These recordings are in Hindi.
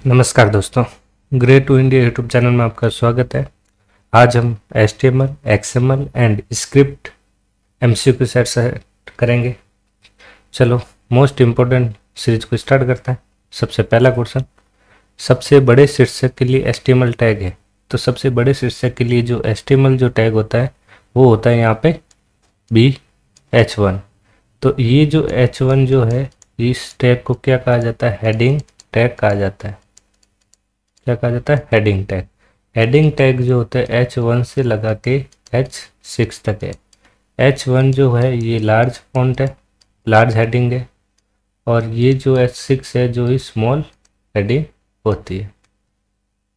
नमस्कार दोस्तों, gray to India YouTube channel में आपका स्वागत है। आज हम HTML, XML and script MCQ set करेंगे। चलो मोस्ट इम्पोर्टेंट सीरीज को स्टार्ट करते हैं। सबसे पहला क्वेश्चन, सबसे बड़े शीर्षक के लिए HTML टैग है। तो सबसे बड़े शीर्षक के लिए जो HTML जो टैग होता है वो होता है यहाँ पे H1। तो ये जो H1 जो है इस टैग को क्या कहा जाता है? हेडिंग टैग कहा जाता है। क्या कहा जाता है? Heading tag. हेडिंग टैग जो होता है H1 से लगा के H6 तक है। H1 जो है ये लार्ज फॉन्ट है, लार्ज हेडिंग है, और ये जो H6 है जो स्मॉल हेडिंग होती है।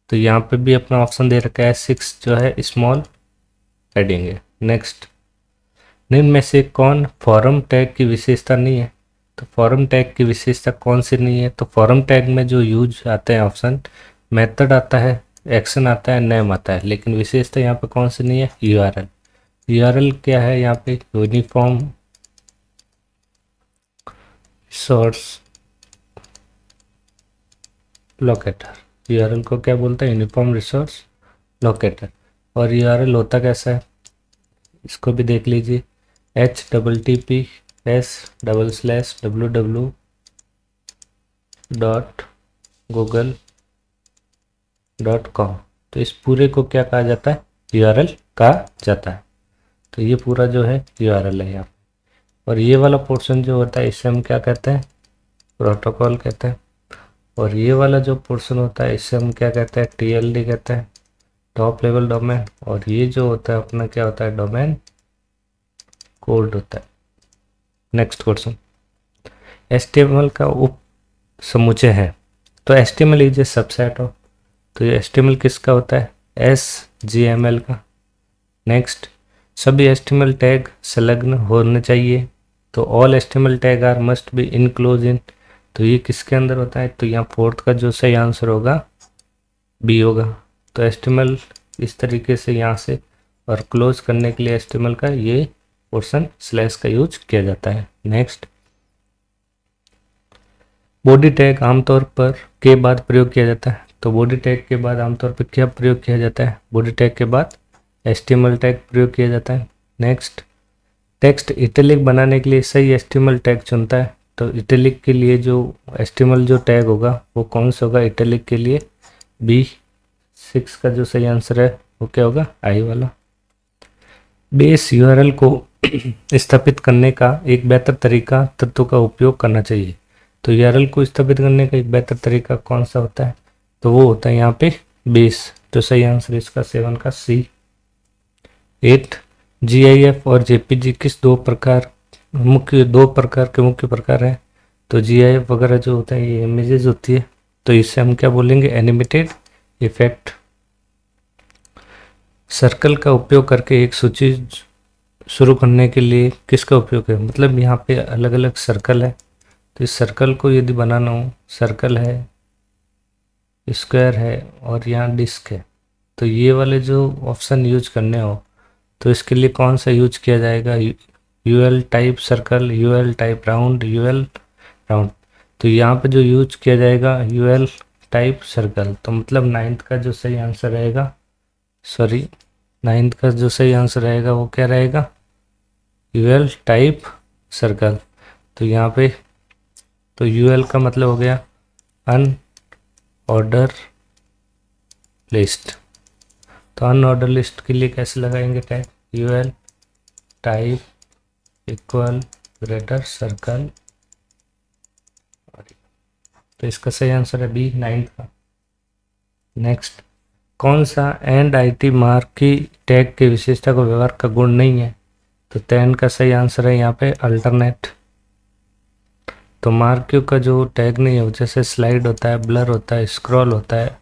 तो यहाँ पे भी अपना ऑप्शन दे रखा है, H6 जो है स्मॉल हेडिंग है। नेक्स्ट, निम्न में से कौन फॉरम टैग की विशेषता नहीं है? तो फॉरम टैग की विशेषता कौन सी नहीं है? तो फॉरम टैग में जो यूज आते हैं ऑप्शन, मेथड आता है, एक्शन आता है, नेम आता है, लेकिन विशेषता यहाँ पे कौन सी नहीं है? URL। URL क्या है यहाँ पे? Uniform resource locator. URL को क्या बोलते हैं? Uniform resource locator. और URL होता कैसा है इसको भी देख लीजिए, https://www.google.com। तो इस पूरे को क्या कहा जाता है? URL कहा जाता है। तो ये पूरा जो है URL है यहाँ पे। और ये वाला पोर्शन जो होता है इसे हम क्या कहते हैं? प्रोटोकॉल कहते हैं। और ये वाला जो पोर्शन होता है इसे हम क्या कहते हैं? TLD कहते हैं, टॉप लेवल डोमेन। और ये जो होता है अपना क्या होता है? डोमेन कोड होता है। नेक्स्ट क्वेश्चन, HTML का उप समुच्चय है। तो HTML is a subset of. तो ये HTML किसका होता है? SGML का। नेक्स्ट, सभी HTML टैग संलग्न होने चाहिए। तो all HTML tag are must be enclose in. तो ये किसके अंदर होता है? तो यहाँ फोर्थ का जो सही आंसर होगा B होगा। तो HTML इस तरीके से यहाँ से, और क्लोज करने के लिए HTML का ये पोर्शन स्लैश का यूज किया जाता है। नेक्स्ट, बॉडी टैग आमतौर पर के बाद प्रयोग किया जाता है। तो बॉडी टैग के बाद आमतौर पर क्या प्रयोग किया जाता है? बॉडी टैग के बाद HTML टैग प्रयोग किया जाता है। नेक्स्ट, टेक्स्ट इटैलिक बनाने के लिए सही HTML टैग चुनता है। तो इटैलिक के लिए जो HTML जो टैग होगा वो कौन सा होगा? इटैलिक के लिए B6 का जो सही आंसर है वो क्या होगा? I वाला। बेस URL को स्थापित करने का एक बेहतर तरीका तत्वों का उपयोग करना चाहिए। तो URL को स्थापित करने का एक बेहतर तरीका कौन सा होता है? तो वो होता है यहाँ पे बेस। तो सही आंसर इसका 7 का C। 8, GIF और JPG किस दो प्रकार के मुख्य प्रकार हैं? तो GIF वगैरह जो होता है ये इमेजेस होती है। तो इससे हम क्या बोलेंगे? Animated effect. सर्कल का उपयोग करके एक सूची शुरू करने के लिए किसका उपयोग है? मतलब यहाँ पे अलग अलग सर्कल है। तो इस सर्कल को यदि बनाना हो, सर्कल है, स्क्वायर है और यहाँ डिस्क है, तो ये वाले जो ऑप्शन यूज करने हो तो इसके लिए कौन सा यूज किया जाएगा? UL type circle, UL type round, UL round. तो यहाँ पे जो यूज किया जाएगा UL टाइप सर्कल। तो मतलब नाइन्थ का जो सही आंसर रहेगा, नाइन्थ का जो सही आंसर रहेगा वो क्या रहेगा? UL type circle. तो यहाँ पे तो UL का मतलब हो गया अनऑर्डर लिस्ट। तो अनऑर्डर लिस्ट के लिए कैसे लगाएंगे tag? UL type equal greater circle. तो इसका सही आंसर है B, 9th का। नेक्स्ट, कौन सा एंड IT मार्क की टैग की विशेषता को व्यवहार का गुण नहीं है? तो 10 का सही आंसर है यहाँ पे अल्टरनेट। तो मार्क्यू का जो टैग नहीं है, जैसे स्लाइड होता है, ब्लर होता है, स्क्रॉल होता है,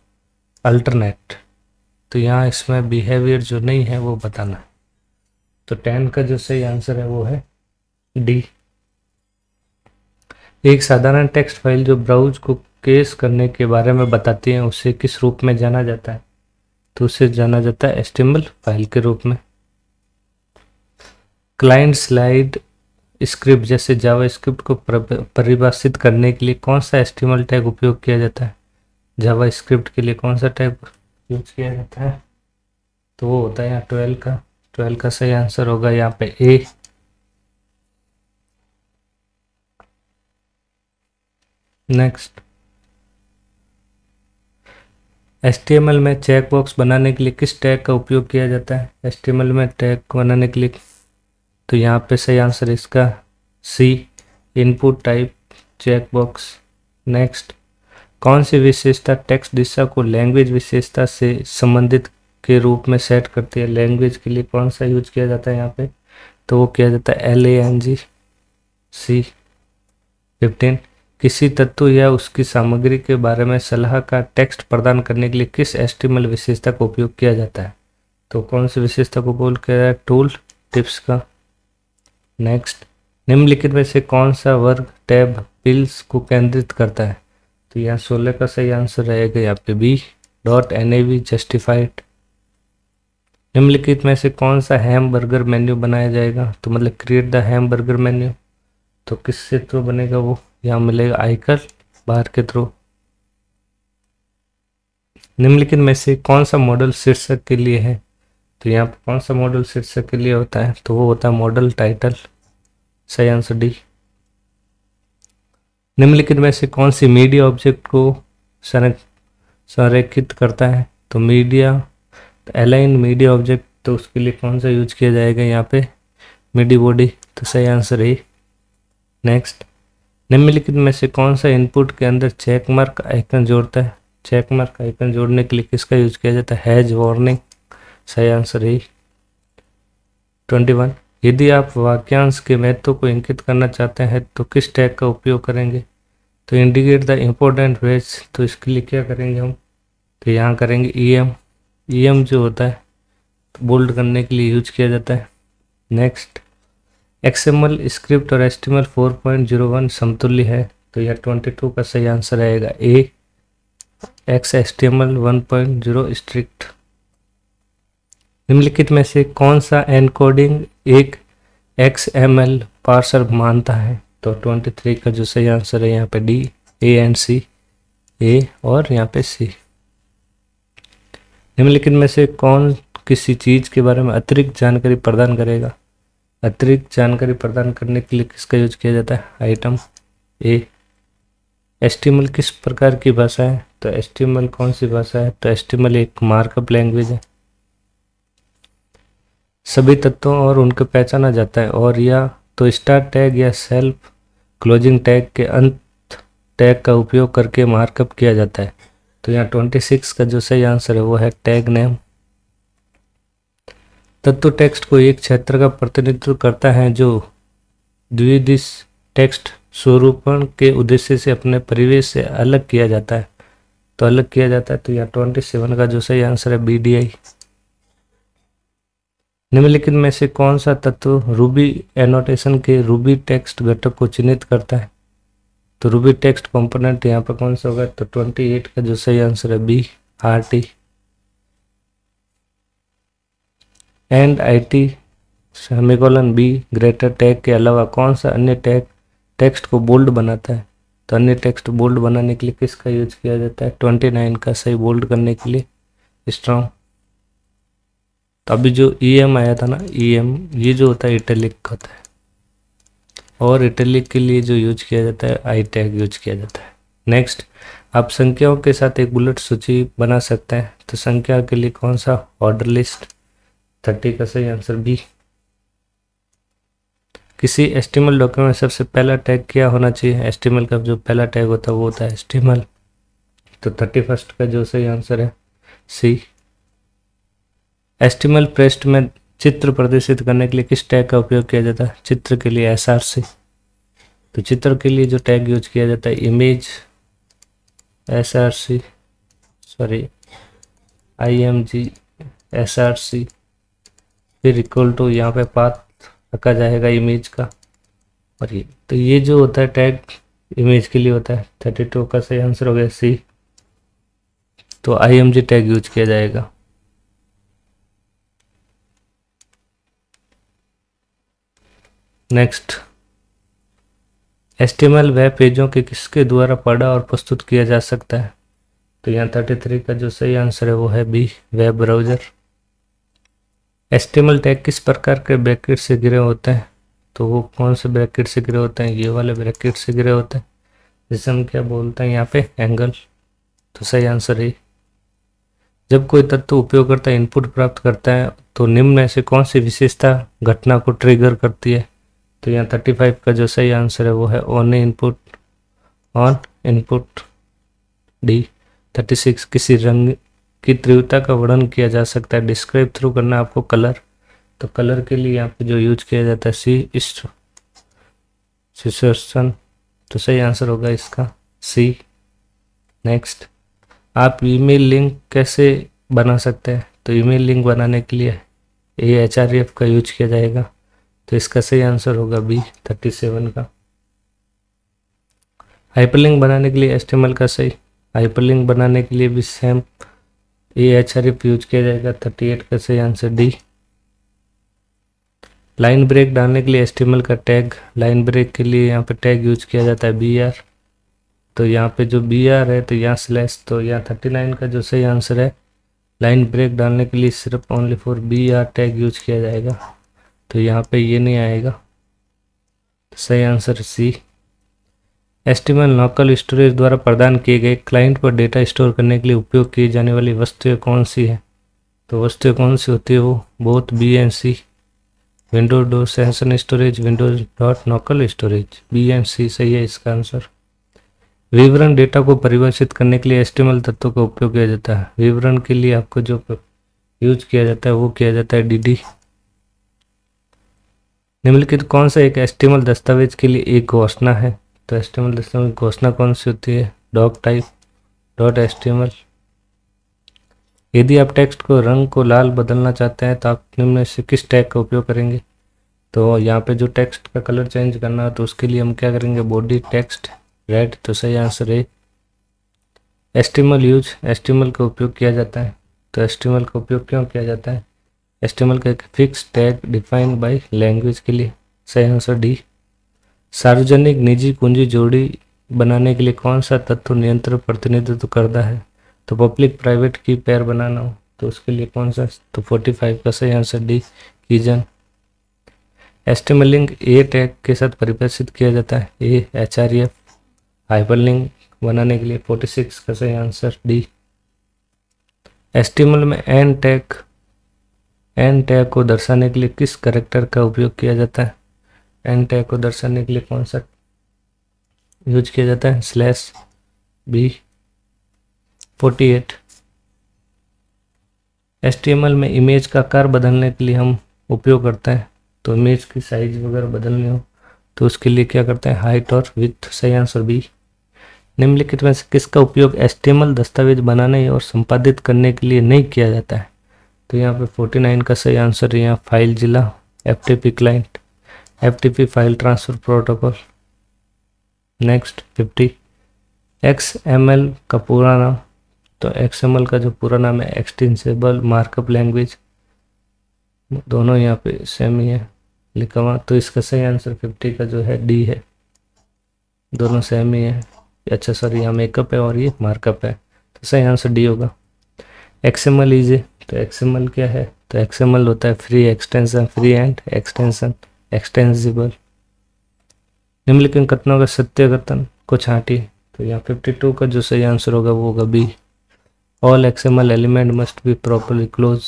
अल्टरनेट। तो यहाँ इसमें बिहेवियर जो नहीं है वो बताना है। तो 10 का जो सही आंसर है वो है D। एक साधारण टेक्स्ट फाइल जो ब्राउज को केस करने के बारे में बताती है उसे किस रूप में जाना जाता है? तो उसे जाना जाता है HTML फाइल के रूप में। क्लाइंट स्लाइड स्क्रिप्ट जैसे जावा स्क्रिप्ट को परिभाषित करने के लिए कौन सा HTML टैग उपयोग किया जाता है? जावा स्क्रिप्ट के लिए कौन सा टैग यूज किया जाता है, तो वो होता है यहाँ 12 का सही आंसर होगा यहाँ पे ए। नेक्स्ट, HTML में चेक बॉक्स बनाने के लिए किस टैग का उपयोग किया जाता है। HTML में टैग बनाने के लिए, तो यहाँ पे सही आंसर इसका C, input type check box. Next, कौन सी विशेषता टेक्स्ट दिशा को लैंग्वेज विशेषता से संबंधित के रूप में सेट करती है। लैंग्वेज के लिए कौन सा यूज किया जाता है यहाँ पे, तो वो किया जाता है LANG C। 15, किसी तत्व या उसकी सामग्री के बारे में सलाह का टेक्स्ट प्रदान करने के लिए किस HTML विशेषता का उपयोग किया जाता है, तो कौन सी विशेषता को बोल किया जाए, टूल टिप्स का। नेक्स्ट, निम्नलिखित में से कौन सा वर्ग टैब बिल्स को केंद्रित करता है, तो यहाँ 16 का सही आंसर रहेगा यहाँ पे बी, .NAV जस्टिफाइड। निम्नलिखित में से कौन सा हैमबर्गर मेन्यू बनाया जाएगा, तो मतलब क्रिएट द हैमबर्गर मेन्यू, तो किससे थ्रू बनेगा, वो यहाँ मिलेगा आइकन बार के थ्रू। निम्नलिखित में से कौन सा मॉडल शीर्षक के लिए है, तो यहाँ पर कौन सा मॉडल शीर्षक के लिए होता है, तो वो होता है मॉडल टाइटल, सही आंसर डी। निम्नलिखित में से कौन सी मीडिया ऑब्जेक्ट को संरेखित करता है, तो मीडिया अलाइन मीडिया ऑब्जेक्ट, तो उसके लिए कौन सा यूज किया जाएगा यहाँ पे मीडी बॉडी, तो सही आंसर है। नेक्स्ट, निम्नलिखित में से कौन सा इनपुट के अंदर चेक मार्क आइकन जोड़ता है। चेक मार्क आइकन जोड़ने के लिए किसका यूज किया जाता है, हैज वार्निंग, सही आंसर है। 21, यदि आप वाक्यांश के महत्व को इंगित करना चाहते हैं तो किस टैग का उपयोग करेंगे, तो इंडिकेट द इम्पोर्टेंट वेज, तो इसके लिए क्या करेंगे हम, तो यहाँ करेंगे EM जो होता है तो बोल्ड करने के लिए यूज किया जाता है। नेक्स्ट, XML स्क्रिप्ट और HTML 4.01 समतुल्य है, तो यह 22 का सही आंसर आएगा ए, XHTML 1.0 स्ट्रिक्ट। निम्नलिखित में से कौन सा एनकोडिंग एक XML पार्सर मानता है, तो 23 का जो सही आंसर है यहाँ पे डी, ANC, ए और यहाँ पे सी। निम्नलिखित में से कौन किसी चीज के बारे में अतिरिक्त जानकारी प्रदान करेगा, अतिरिक्त जानकारी प्रदान करने के लिए किसका यूज किया जाता है, आइटम ए। HTML किस प्रकार की भाषा है, तो HTML कौन सी भाषा है, तो HTML एक मार्कअप लैंग्वेज है। सभी तत्वों और उनके पहचाना जाता है, और या तो स्टार्ट टैग या सेल्फ क्लोजिंग टैग के अंत टैग का उपयोग करके मार्कअप किया जाता है, तो यहाँ 26 का जो सही आंसर है वो है टैग नेम। तत्व टेक्स्ट को एक क्षेत्र का प्रतिनिधित्व करता है जो द्विदिश टेक्स्ट स्वरूपण के उद्देश्य से अपने परिवेश से अलग किया जाता है, तो अलग किया जाता है, तो यहाँ 27 का जो सही आंसर है BDI। निम्नलिखित में से कौन सा तत्व रूबी एनोटेशन के रूबी टेक्स्ट घटक को चिन्हित करता है, तो रूबी टेक्स्ट कंपोनेंट यहाँ पर कौन सा होगा, तो 28 का जो सही आंसर है B, RT। And IT semicolon B greater tag के अलावा कौन सा अन्य टैग टेक्स्ट को बोल्ड बनाता है, तो अन्य टेक्स्ट बोल्ड बनाने के लिए किसका यूज किया जाता है, 29 का सही, बोल्ड करने के लिए स्ट्रॉन्ग। तो अभी जो EM आया था ना, EM ये जो होता है इटैलिक होता है, और इटैलिक के लिए जो यूज किया जाता है आई टैग यूज किया जाता है। नेक्स्ट, आप संख्याओं के साथ एक बुलेट सूची बना सकते हैं, तो संख्या के लिए कौन सा, ऑर्डर लिस्ट, 30 का सही आंसर बी। किसी HTML डॉक्यूमेंट में सबसे पहला टैग क्या होना चाहिए, HTML का जो पहला टैग होता है वो होता है HTML, तो 31 का जो सही आंसर है सी। HTML पृष्ठ में चित्र प्रदर्शित करने के लिए किस टैग का उपयोग किया जाता है, चित्र के लिए SRC, तो चित्र के लिए जो टैग यूज किया जाता है image SRC, sorry IMG SRC, फिर इक्वल टू यहाँ पे पाथ रखा जाएगा इमेज का, और ये तो ये जो होता है टैग इमेज के लिए होता है। 32 का सही आंसर हो गया सी, तो IMG टैग यूज किया जाएगा। नेक्स्ट, HTML वेब पेजों के किसके द्वारा पढ़ा और प्रस्तुत किया जा सकता है, तो यहाँ 33 का जो सही आंसर है वो है B, web browser. HTML tag किस प्रकार के ब्रैकेट से घिरे होते हैं? तो वो कौन से ब्रैकेट से घिरे होते हैं? ये वाले ब्रैकेट से घिरे होते हैं, जिसे हम क्या बोलते हैं यहाँ पे, एंगल। तो सही आंसर है। जब कोई तत्व उपयोगकर्ता इनपुट प्राप्त करता है तो निम्न में से कौन सी विशेषता घटना को ट्रिगर करती है? तो यहाँ 35 का जो सही आंसर है वो है ऑन इनपुट डी। 36 किसी रंग की तीव्रता का वर्णन किया जा सकता है, डिस्क्राइब थ्रू करना आपको कलर। तो कलर के लिए यहाँ पे जो यूज किया जाता है सिसर्सन। तो सही आंसर होगा इसका सी। नेक्स्ट, आप ईमेल लिंक कैसे बना सकते हैं? तो ईमेल लिंक बनाने के लिए AHREF का यूज किया जाएगा। तो इसका सही आंसर होगा बी, 37 का। हाइपरलिंक बनाने के लिए HTML का सही, हाइपरलिंक बनाने के लिए भी सेम AHREF यूज किया जाएगा। 38 का सही आंसर डी। लाइन ब्रेक डालने के लिए HTML का टैग, लाइन ब्रेक के लिए यहाँ पे टैग यूज किया जाता है BR। तो यहाँ पे जो BR है तो यहाँ स्लैश, तो यहाँ 39 का जो सही आंसर है, लाइन ब्रेक डालने के लिए सिर्फ only for BR tag use किया जाएगा। तो यहाँ पे ये नहीं आएगा। तो सही answer C. HTML local storage द्वारा प्रदान किए गए क्लाइंट पर डेटा स्टोर करने के लिए उपयोग की जाने वाली वस्तुएं कौन सी है? तो वस्तुएं कौन सी होती है? वो both B and C। Windows dot sanction storage, Windows dot local storage, B and C सही है इसका आंसर। विवरण डेटा को परिभाषित करने के लिए HTML तत्वों का उपयोग किया जाता है। विवरण के लिए आपको जो यूज किया जाता है वो किया जाता है DD। निम्नलिखित कौन सा एक HTML दस्तावेज के लिए एक घोषणा है? तो HTML दस्तावेज घोषणा कौन सी होती है? Doctype dot HTML। यदि आप टेक्स्ट को रंग को लाल बदलना चाहते हैं तो आप निम्न में से किस टैग का उपयोग करेंगे? तो यहाँ पे जो टेक्स्ट का कलर चेंज करना है तो उसके लिए हम क्या करेंगे? Body text red. तो सही आंसर है। HTML का उपयोग किया जाता है। तो HTML का उपयोग क्यों किया जाता है? HTML का एक fix tag defined by language के लिए। सही आंसर डी। सार्वजनिक निजी कुंजी जोड़ी बनाने के लिए कौन सा तत्व नियंत्रण प्रतिनिधित्व करता है? तो पब्लिक प्राइवेट की पेयर बनाना हो तो उसके लिए कौन सा? तो 45 का सही आंसर डी, कीजन। HTML लिंक ए टैग के साथ परिभाषित किया जाता है, AHREF। हाइपरलिंक बनाने के लिए 46 का सही आंसर डी। HTML में एन टैग को दर्शाने के लिए किस कैरेक्टर का उपयोग किया जाता है? एन टैग को दर्शाने के लिए कौन सा यूज किया जाता है? Slash B. 48, HTML में इमेज का आकार बदलने के लिए हम उपयोग करते हैं। तो इमेज की साइज वगैरह बदलनी हो तो उसके लिए क्या करते हैं? हाइट और विड्थ। सही आंसर बी। निम्नलिखित में से किसका उपयोग HTML दस्तावेज बनाने और संपादित करने के लिए नहीं किया जाता है? तो यहाँ पे 49 का सही आंसर है यहाँ फाइल जिला, FTP client, FTP file transfer protocol. Next 50, XML का पूरा नाम। तो XML का जो पूरा नाम है एक्सटेंसिबल मार्कअप लैंग्वेज। दोनों यहाँ पे सेम ही है लिखा हुआ। तो इसका सही आंसर 50 का जो है डी है। दोनों सेम ही है। अच्छा सॉरी, यहाँ मेकअप है और ये मार्कअप है। तो सही आंसर डी होगा। XML इज, तो XML क्या है? तो XML होता है free extension, free and extension, extensible. निम्नलिखित कथनों का सत्य कथन को छांटिए। तो यहाँ 52 का जो सही आंसर होगा वो होगा B, all XML element must be properly close.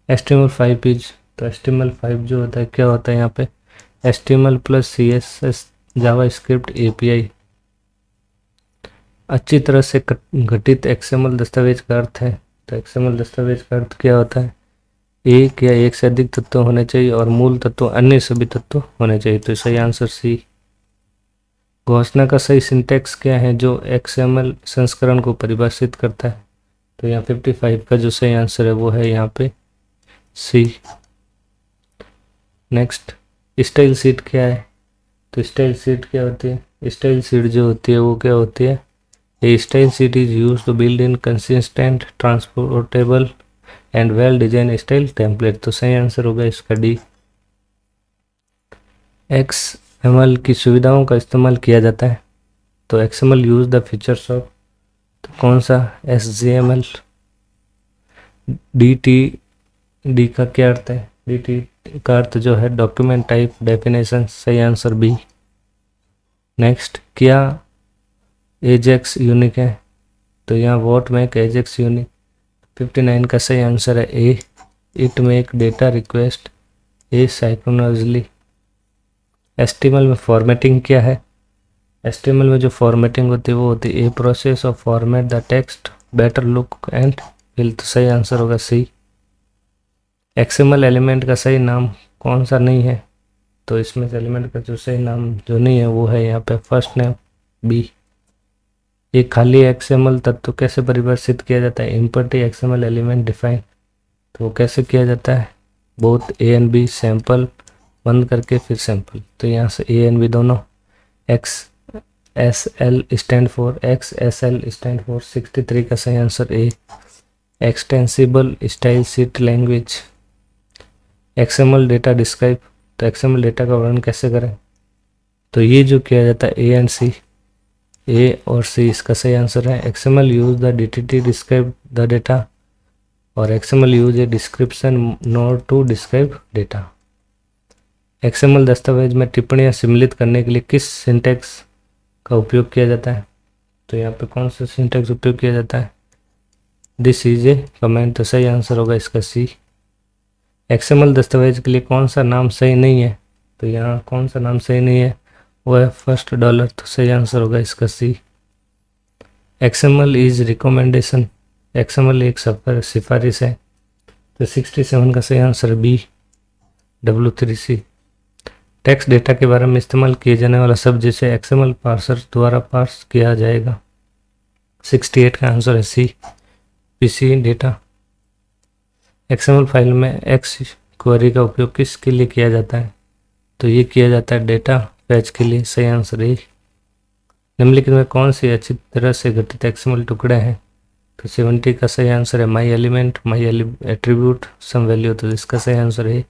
HTML5 is, तो HTML5 जो होता है क्या होता है यहाँ पे? HTML plus CSS JavaScript API। अच्छी तरह से घटित XML दस्तावेज का अर्थ है। तो XML दस्तावेज का अर्थ क्या होता है? एक या एक से अधिक तत्व होने चाहिए और मूल तत्व अन्य सभी तत्व होने चाहिए। तो सही आंसर सी। घोषणा का सही सिंटैक्स क्या है जो XML संस्करण को परिभाषित करता है? तो यहाँ 55 का जो सही आंसर है वो है यहाँ पे सी। नेक्स्ट, स्टाइल शीट क्या है? तो स्टाइल शीट क्या होती है? स्टाइल शीट जो होती है वो क्या होती है? A style sheet is use to build in consistent, transportable and well design style template. तो सही आंसर होगा इसका डी। XML की सुविधाओं का इस्तेमाल किया जाता है। तो XML use the features of, तो कौन सा HTML। डी का क्या अर्थ है, डी का अर्थ जो है डॉक्यूमेंट टाइप डेफिनेशन, सही आंसर बी। नेक्स्ट, क्या एजेक्स यूनिक है, तो यहाँ वॉट मेक एजेक्स यूनिक, 59 का सही आंसर है A. It make data request asynchronously. HTML में फॉर्मेटिंग क्या है, HTML में जो फॉर्मेटिंग होती है वो होती है a process of format the text better look and feel, तो सही आंसर होगा सी। XML एलिमेंट का सही नाम कौन सा नहीं है, तो इसमें से एलिमेंट का जो सही नाम जो नहीं है वो है यहाँ पे फर्स्ट नेम बी। एक खाली XML तत्व कैसे परिभाषित किया जाता है, एम्प्टी XML एलिमेंट डिफाइन, तो वो कैसे किया जाता है, both A and B, sample बंद करके फिर सैंपल, तो यहाँ से A एंड B दोनों। XSL स्टैंड फॉर 63 का सही answer A. Extensible style sheet language. XML data describe, तो XML डेटा का वर्णन कैसे करें, तो ये जो किया जाता है ए एंड सी, ए और सी इसका सही आंसर है। XML use the DTT describe the data, और XML use a description node to describe data. XML दस्तावेज में टिप्पणियाँ सम्मिलित करने के लिए किस सिंटैक्स का उपयोग किया जाता है, तो यहाँ पे कौन सा सिंटैक्स उपयोग किया जाता है, दिस इज ए कमेंट, तो सही आंसर होगा इसका सी। XML दस्तावेज के लिए कौन सा नाम सही नहीं है, तो यहाँ कौन सा नाम सही नहीं है, वो है फर्स्ट डॉलर, तो सही आंसर होगा इसका सी। XML इज रिकमेंडेशन, XML एक सिफारिश है, तो 67 का सही answer B, W3C। Text data के बारे में इस्तेमाल किए जाने वाला शब्द जिसे XML पार्सर द्वारा पार्स किया जाएगा, 68 का आंसर है सी, PC डेटा। XML फाइल में X क्वेरी का उपयोग किसके लिए किया जाता है, तो ये किया जाता है डेटा फैच के लिए, सही आंसर ए। निम्नलिखित में कौन सी अच्छी तरह से गठित XML टुकड़े हैं, तो 70 का सही आंसर है माई एलिमेंट, माई एट्रीब्यूट, सम वैल्यू, तो इसका सही आंसर है